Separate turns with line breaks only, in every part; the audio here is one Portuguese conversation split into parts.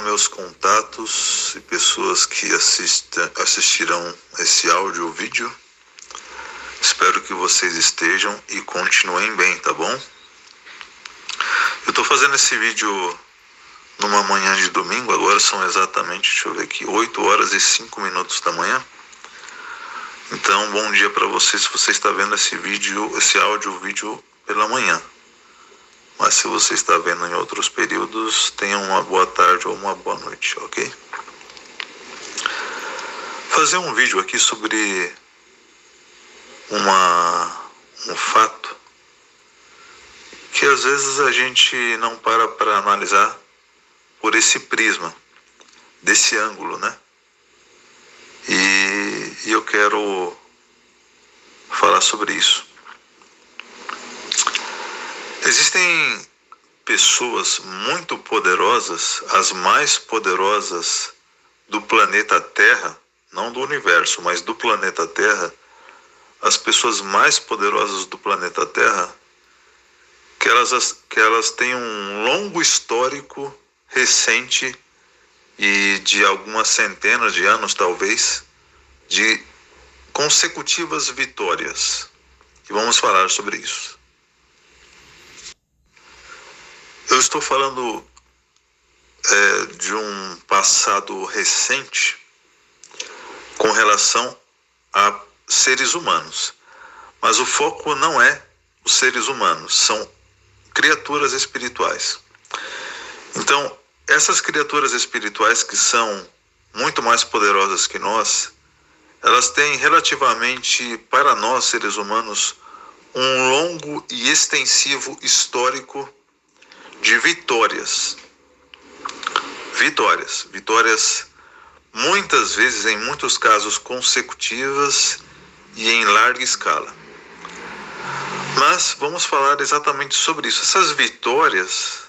meus contatos e pessoas que assistirão esse áudio ou vídeo. Espero que vocês estejam e continuem bem, tá bom? Eu tô fazendo esse vídeo numa manhã de domingo, agora são exatamente, 8 horas e 5 minutos da manhã. Então, bom dia para você se você está vendo esse áudio ou vídeo pela manhã. Mas se você está vendo em outros períodos, tenha uma boa tarde ou uma boa noite, ok? Fazer um vídeo aqui sobre um fato que às vezes a gente não para analisar por esse prisma, desse ângulo, né? E eu quero falar sobre isso. Existem pessoas muito poderosas, as mais poderosas do planeta Terra, não do universo, mas do planeta Terra, as pessoas mais poderosas do planeta Terra, que elas têm um longo histórico recente e de algumas centenas de anos, talvez, de consecutivas vitórias. E vamos falar sobre isso. Eu estou falando de um passado recente com relação a seres humanos. Mas o foco não é os seres humanos, são criaturas espirituais. Então, essas criaturas espirituais que são muito mais poderosas que nós, elas têm relativamente, para nós seres humanos, um longo e extensivo histórico de vitórias. Vitórias muitas vezes, em muitos casos, consecutivas e em larga escala. Mas vamos falar exatamente sobre isso. Essas vitórias,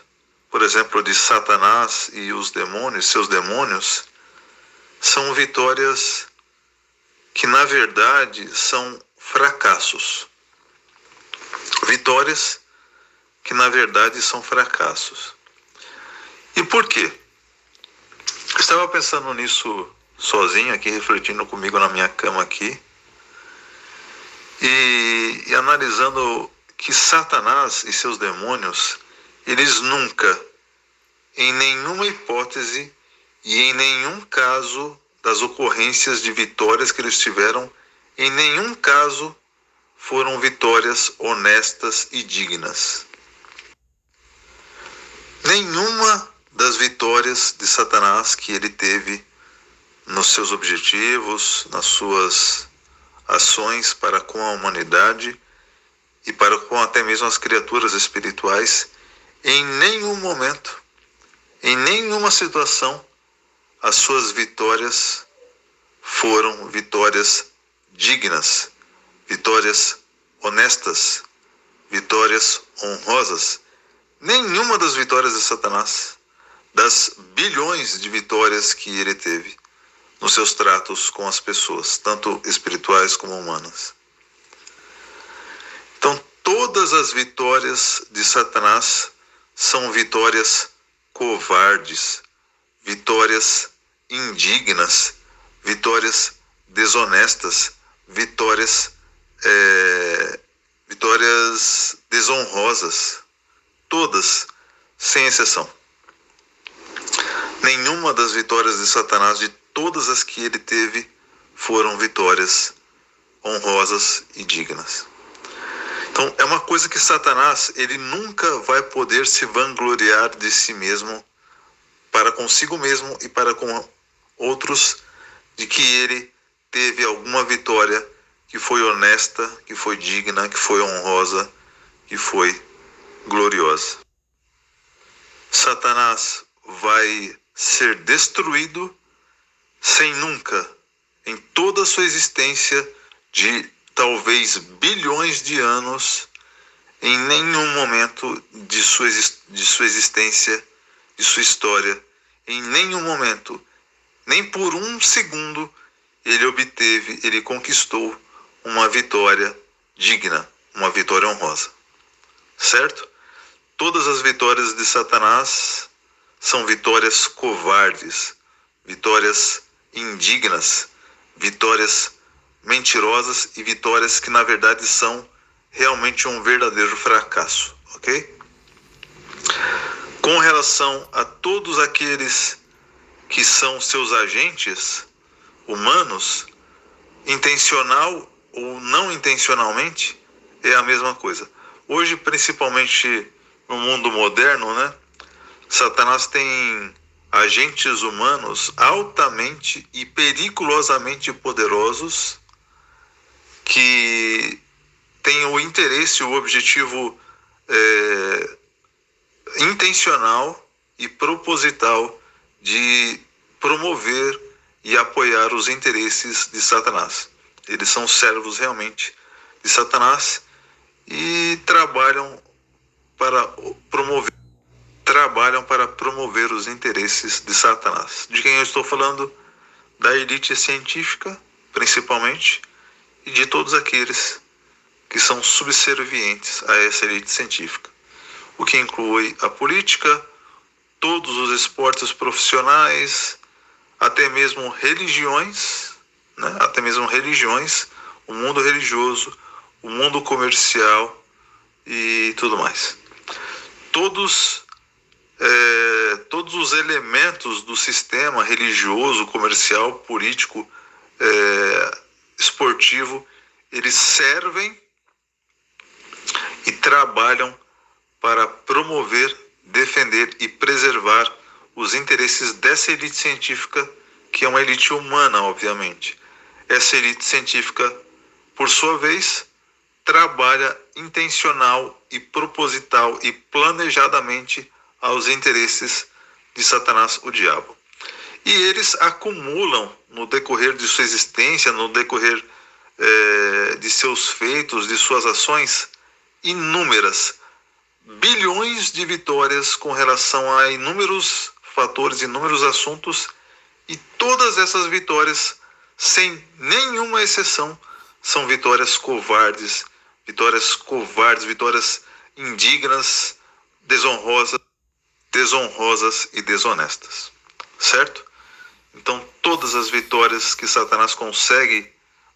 por exemplo, de Satanás e os demônios, seus demônios, são vitórias que, na verdade, são fracassos. Vitórias que, na verdade, são fracassos. E por quê? Eu estava pensando nisso sozinho aqui, refletindo comigo na minha cama aqui, e analisando que Satanás e seus demônios, eles nunca, em nenhuma hipótese e em nenhum caso das ocorrências de vitórias que eles tiveram, em nenhum caso foram vitórias honestas e dignas. Nenhuma das vitórias de Satanás que ele teve nos seus objetivos, nas suas ações para com a humanidade e para com até mesmo as criaturas espirituais, em nenhum momento, em nenhuma situação, as suas vitórias foram vitórias dignas, vitórias honestas, vitórias honrosas. Nenhuma das vitórias de Satanás, das bilhões de vitórias que ele teve nos seus tratos com as pessoas, tanto espirituais como humanas. Então, todas as vitórias de Satanás são vitórias covardes, vitórias indignas, vitórias desonestas, vitórias desonrosas. Todas, sem exceção. Nenhuma das vitórias de Satanás, de todas as que ele teve, foram vitórias honrosas e dignas. Então, é uma coisa que Satanás, ele nunca vai poder se vangloriar de si mesmo, para consigo mesmo e para com outros, de que ele teve alguma vitória que foi honesta, que foi digna, que foi honrosa, que foi gloriosa. Satanás vai ser destruído sem nunca, em toda a sua existência de talvez bilhões de anos, em nenhum momento de sua existência, de sua história, em nenhum momento, nem por um segundo, ele conquistou uma vitória digna, uma vitória honrosa. Certo? Todas as vitórias de Satanás são vitórias covardes, vitórias indignas, vitórias mentirosas e vitórias que na verdade são realmente um verdadeiro fracasso, ok? Com relação a todos aqueles que são seus agentes humanos, intencional ou não intencionalmente, é a mesma coisa. Hoje, principalmente no mundo moderno, né, Satanás tem agentes humanos altamente e perigosamente poderosos que têm o interesse, o objetivo intencional e proposital de promover e apoiar os interesses de Satanás. Eles são servos realmente de Satanás e trabalham para promover os interesses de Satanás. De quem eu estou falando? Da elite científica, principalmente, e de todos aqueles que são subservientes a essa elite científica. O que inclui a política, todos os esportes profissionais, até mesmo religiões, né? Até mesmo religiões, o mundo religioso, o mundo comercial e tudo mais. Todos os elementos do sistema religioso, comercial, político, esportivo, eles servem e trabalham para promover, defender e preservar os interesses dessa elite científica, que é uma elite humana, obviamente. Essa elite científica, por sua vez, trabalha intencional e proposital e planejadamente aos interesses de Satanás, o diabo. E eles acumulam, no decorrer de sua existência, no decorrer de seus feitos, de suas ações, inúmeras, bilhões de vitórias com relação a inúmeros fatores, inúmeros assuntos, e todas essas vitórias, sem nenhuma exceção, são vitórias covardes, vitórias indignas, desonrosas e desonestas, certo? Então, todas as vitórias que Satanás consegue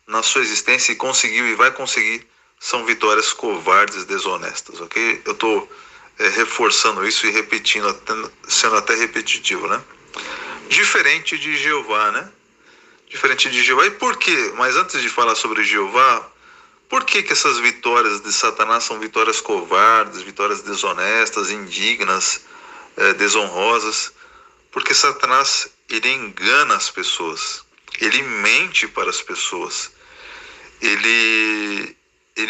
na sua existência, e conseguiu e vai conseguir, são vitórias covardes, desonestas, ok? Eu estou reforçando isso e repetindo, sendo até repetitivo, né? Diferente de Jeová, né? Diferente de Jeová. E por quê? Mas antes de falar sobre Jeová, por que essas vitórias de Satanás são vitórias covardes, vitórias desonestas, indignas, desonrosas? Porque Satanás, ele engana as pessoas, ele mente para as pessoas, ele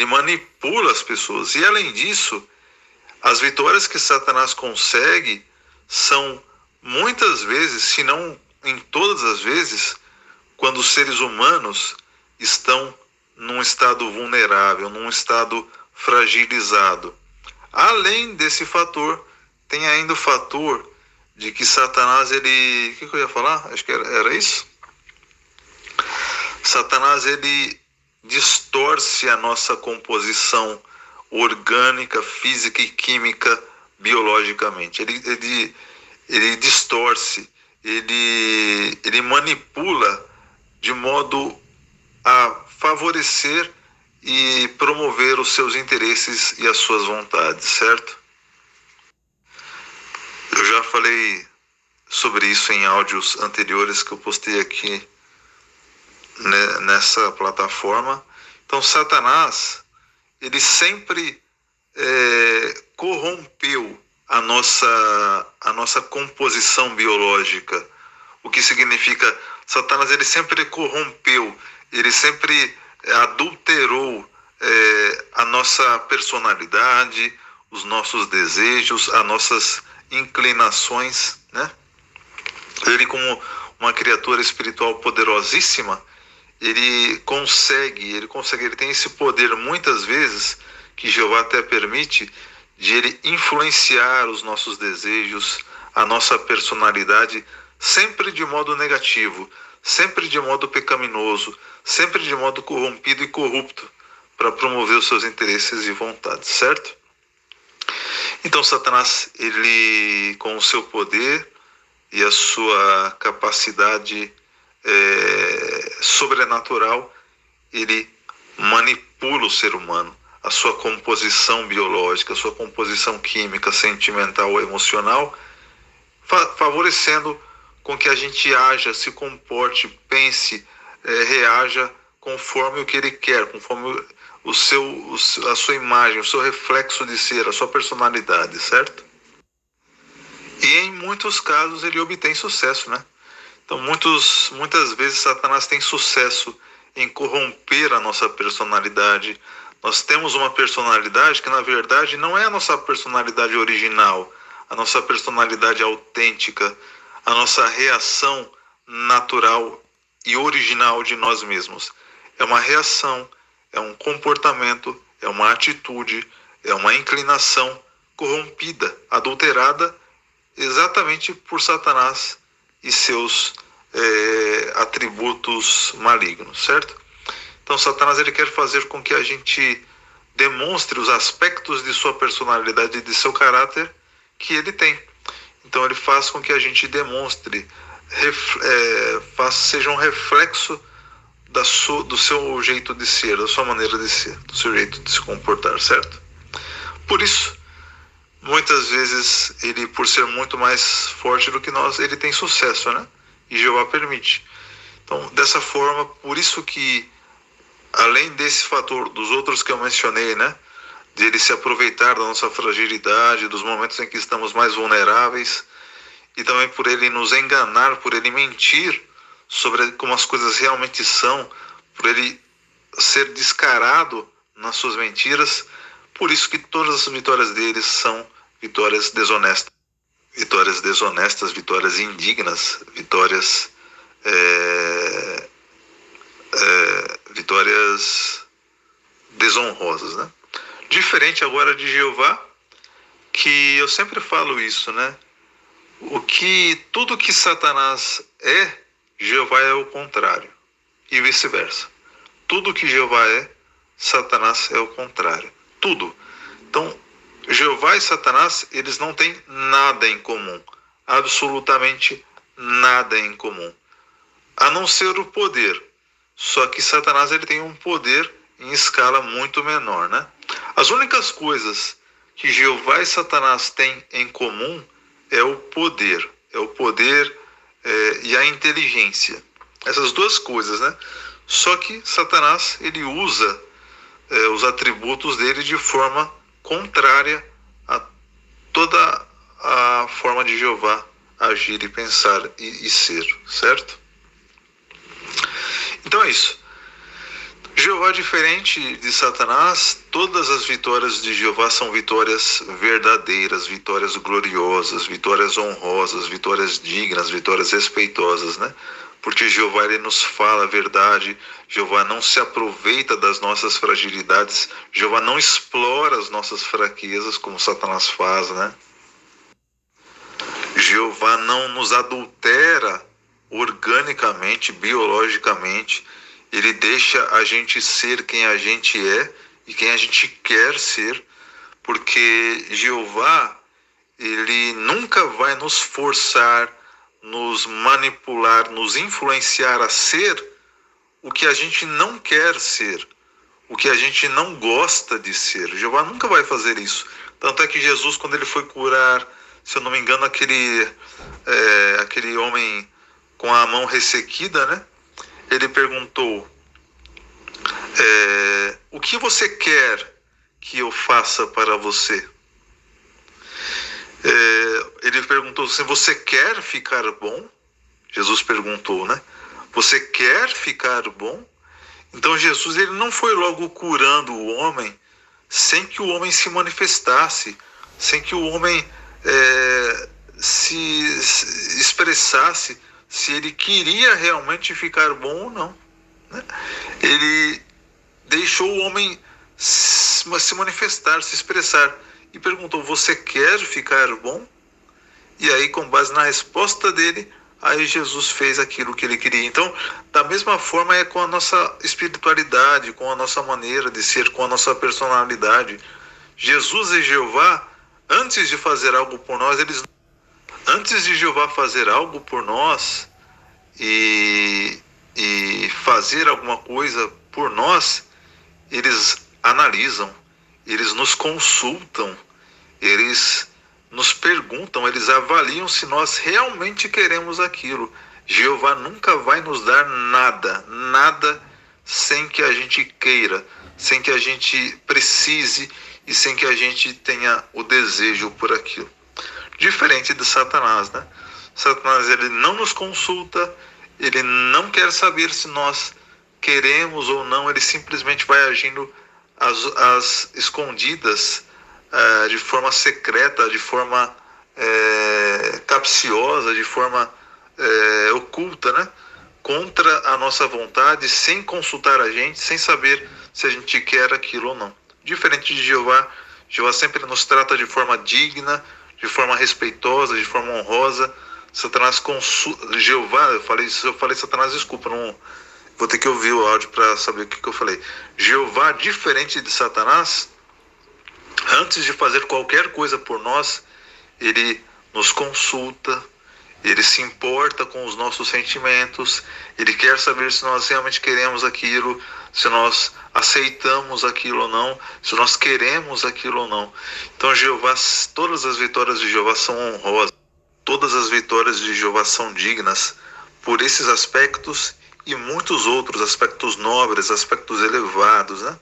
manipula as pessoas. E além disso, as vitórias que Satanás consegue são muitas vezes, se não em todas as vezes, quando os seres humanos estão num estado vulnerável, num estado fragilizado. Além desse fator, tem ainda o fator de que Satanás, ele... O que eu ia falar? Acho que era isso? Satanás, ele distorce a nossa composição orgânica, física e química, biologicamente. Ele distorce, ele manipula de modo a favorecer e promover os seus interesses e as suas vontades, certo? Eu já falei sobre isso em áudios anteriores que eu postei aqui nessa plataforma. Então, Satanás, ele sempre corrompeu a nossa composição biológica. O que significa, Satanás, ele sempre corrompeu, ele sempre adulterou a nossa personalidade, os nossos desejos, as nossas inclinações, né? Ele, como uma criatura espiritual poderosíssima, ele tem esse poder muitas vezes, que Jeová até permite, de ele influenciar os nossos desejos, a nossa personalidade, sempre de modo negativo, sempre de modo pecaminoso, sempre de modo corrompido e corrupto, para promover os seus interesses e vontades, certo? Então Satanás, ele com o seu poder e a sua capacidade sobrenatural, ele manipula o ser humano, a sua composição biológica, a sua composição química, sentimental, emocional, favorecendo com que a gente haja, se comporte, pense, reaja conforme o que ele quer, conforme a sua imagem, o seu reflexo de ser, a sua personalidade, certo? E em muitos casos ele obtém sucesso, né? Então muitas vezes Satanás tem sucesso em corromper a nossa personalidade. Nós temos uma personalidade que na verdade não é a nossa personalidade original, a nossa personalidade autêntica, a nossa reação natural e original de nós mesmos. É uma reação, é um comportamento, é uma atitude, é uma inclinação corrompida, adulterada exatamente por Satanás e seus atributos malignos, certo? Então Satanás ele quer fazer com que a gente demonstre os aspectos de sua personalidade e de seu caráter que ele tem. Então ele faz com que a gente demonstre, seja um reflexo do seu jeito de ser, da sua maneira de ser, do seu jeito de se comportar, certo? Por isso, muitas vezes, ele, por ser muito mais forte do que nós, ele tem sucesso, né? E Jeová permite. Então, dessa forma, por isso que, além desse fator, dos outros que eu mencionei, né? De ele se aproveitar da nossa fragilidade, dos momentos em que estamos mais vulneráveis, e também por ele nos enganar, por ele mentir sobre como as coisas realmente são, por ele ser descarado nas suas mentiras. Por isso que todas as vitórias deles são vitórias desonestas, vitórias indignas, vitórias desonrosas, né? Diferente agora de Jeová, que eu sempre falo isso, né? Tudo que Satanás é, Jeová é o contrário, e vice-versa. Tudo que Jeová é, Satanás é o contrário. Tudo. Então, Jeová e Satanás, eles não têm nada em comum. Absolutamente nada em comum. A não ser o poder. Só que Satanás ele tem um poder em escala muito menor, né? As únicas coisas que Jeová e Satanás têm em comum é o poder. É o poder e a inteligência. Essas duas coisas, né? Só que Satanás ele usa os atributos dele de forma contrária a toda a forma de Jeová agir e pensar e ser, certo? Então é isso. Jeová, diferente de Satanás, todas as vitórias de Jeová são vitórias verdadeiras, vitórias gloriosas, vitórias honrosas, vitórias dignas, vitórias respeitosas, né? Porque Jeová ele nos fala a verdade, Jeová não se aproveita das nossas fragilidades, Jeová não explora as nossas fraquezas como Satanás faz, né? Jeová não nos adultera organicamente, biologicamente, ele deixa a gente ser quem a gente é e quem a gente quer ser, porque Jeová, ele nunca vai nos forçar, nos manipular, nos influenciar a ser o que a gente não quer ser, o que a gente não gosta de ser. Jeová nunca vai fazer isso. Tanto é que Jesus, quando ele foi curar, se eu não me engano, aquele homem com a mão ressequida, né? Ele perguntou, o que você quer que eu faça para você? Ele perguntou assim, você quer ficar bom? Jesus perguntou, né? Você quer ficar bom? Então Jesus ele não foi logo curando o homem sem que o homem se manifestasse, sem que o homem se expressasse se ele queria realmente ficar bom ou não, né? Ele deixou o homem se manifestar, se expressar e perguntou, você quer ficar bom? E aí, com base na resposta dele, aí Jesus fez aquilo que ele queria. Então, da mesma forma é com a nossa espiritualidade, com a nossa maneira de ser, com a nossa personalidade. Jesus e Jeová, antes de fazer algo por nós, antes de Jeová fazer algo por nós e fazer alguma coisa por nós, eles analisam, eles nos consultam, eles nos perguntam, eles avaliam se nós realmente queremos aquilo. Jeová nunca vai nos dar nada sem que a gente queira, sem que a gente precise e sem que a gente tenha o desejo por aquilo. Diferente de Satanás, né? Satanás, ele não nos consulta, ele não quer saber se nós queremos ou não, ele simplesmente vai agindo às escondidas, de forma secreta, de forma capciosa, de forma oculta, né? Contra a nossa vontade, sem consultar a gente, sem saber se a gente quer aquilo ou não. Diferente de Jeová, Jeová sempre nos trata de forma digna, de forma respeitosa, de forma honrosa. Satanás consulta, Jeová, eu falei Satanás, desculpa, não vou ter que ouvir o áudio para saber o que eu falei. Jeová, diferente de Satanás, antes de fazer qualquer coisa por nós, ele nos consulta, ele se importa com os nossos sentimentos, ele quer saber se nós realmente queremos aquilo, se nós aceitamos aquilo ou não, se nós queremos aquilo ou não. Então Jeová, todas as vitórias de Jeová são honrosas, todas as vitórias de Jeová são dignas por esses aspectos e muitos outros aspectos nobres, aspectos elevados, né?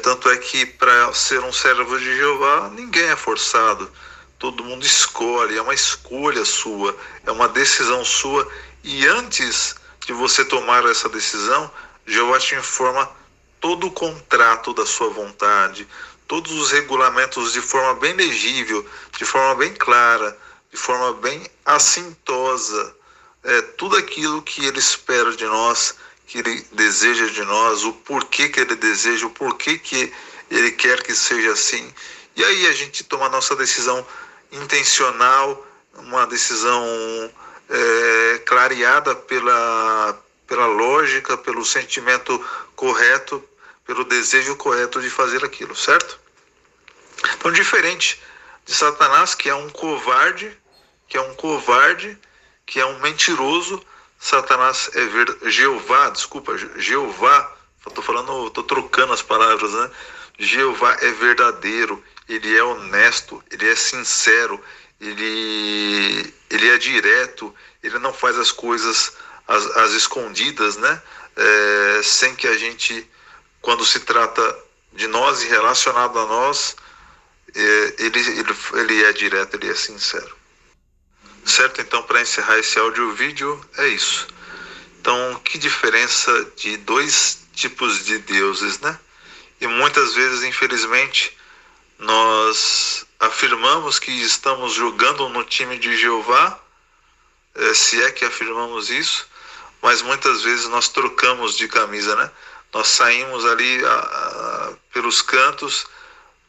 Tanto é que para ser um servo de Jeová, ninguém é forçado. Todo mundo escolhe, é uma escolha sua, é uma decisão sua. E antes de você tomar essa decisão, Jeová te informa todo o contrato da sua vontade, todos os regulamentos de forma bem legível, de forma bem clara, de forma bem assintosa. Tudo aquilo que ele espera de nós, que ele deseja de nós, o porquê que ele deseja, o porquê que ele quer que seja assim. E aí a gente toma a nossa decisão intencional, uma decisão clareada pela lógica, pelo sentimento correto, pelo desejo correto de fazer aquilo, certo? Então, diferente de Satanás, que é um covarde, que é um mentiroso, Satanás Jeová, tô trocando as palavras, né? Jeová é verdadeiro, ele é honesto, ele é sincero, ele é direto, ele não faz as coisas às escondidas, né? Sem que a gente, quando se trata de nós e relacionado a nós, ele é direto, ele é sincero. Certo? Então, para encerrar esse áudio-vídeo, é isso. Então, que diferença de dois tipos de deuses, né? E muitas vezes, infelizmente, nós afirmamos que estamos jogando no time de Jeová, se é que afirmamos isso, mas muitas vezes nós trocamos de camisa, né? Nós saímos ali pelos cantos,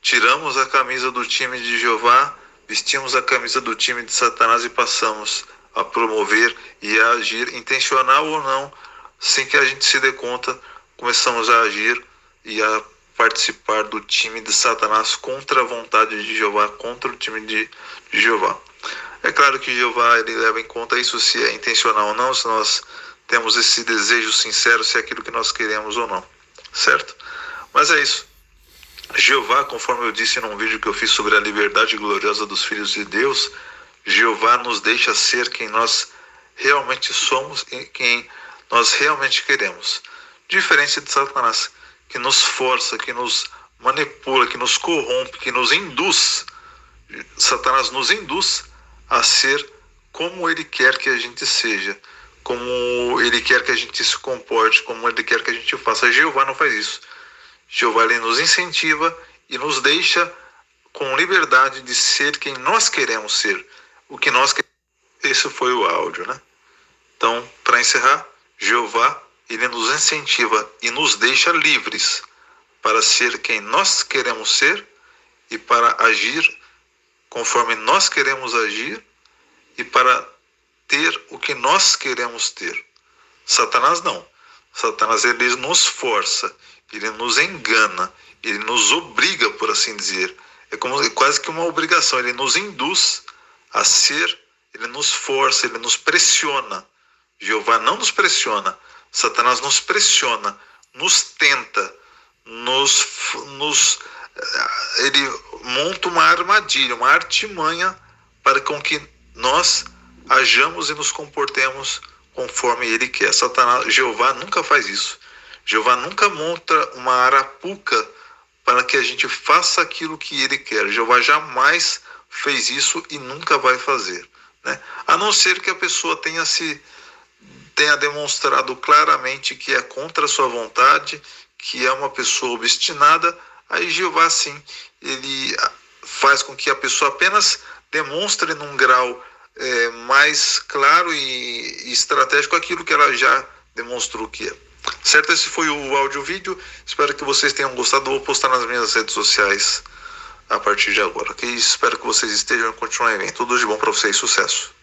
tiramos a camisa do time de Jeová, vestimos a camisa do time de Satanás e passamos a promover e a agir, intencional ou não, sem que a gente se dê conta, começamos a agir e a participar do time de Satanás contra a vontade de Jeová, contra o time de Jeová. É claro que Jeová, ele leva em conta isso, se é intencional ou não, se nós temos esse desejo sincero, se é aquilo que nós queremos ou não, certo? Mas é isso. Jeová, conforme eu disse num vídeo que eu fiz sobre a liberdade gloriosa dos filhos de Deus, Jeová nos deixa ser quem nós realmente somos e quem nós realmente queremos. Diferente de Satanás, que nos força, que nos manipula, que nos corrompe, que nos induz. Satanás nos induz a ser como ele quer que a gente seja, como ele quer que a gente se comporte, como ele quer que a gente faça. Jeová não faz isso. Jeová, ele nos incentiva e nos deixa com liberdade de ser quem nós queremos ser, o que nós queremos. Esse foi o áudio, né? Então, para encerrar, Jeová, ele nos incentiva e nos deixa livres para ser quem nós queremos ser e para agir conforme nós queremos agir e para ter o que nós queremos ter. Satanás não. Satanás, ele nos força, ele nos engana, ele nos obriga, por assim dizer. é como quase que uma obrigação. Ele nos induz a ser, ele nos força, ele nos pressiona. Jeová não nos pressiona, Satanás nos pressiona, nos tenta, ele monta uma armadilha, uma artimanha para com que nós hajamos e nos comportemos conforme ele quer. Jeová nunca faz isso. Jeová nunca monta uma arapuca para que a gente faça aquilo que ele quer. Jeová jamais fez isso e nunca vai fazer, né? A não ser que a pessoa tenha demonstrado claramente que é contra a sua vontade, que é uma pessoa obstinada. Aí Jeová, sim, ele faz com que a pessoa apenas demonstre num grau mais claro e estratégico aquilo que ela já demonstrou que é. Certo? Esse foi o áudio-vídeo. Espero que vocês tenham gostado. Vou postar nas minhas redes sociais a partir de agora, ok? Espero que vocês estejam e continuem bem. Tudo de bom para vocês. Sucesso!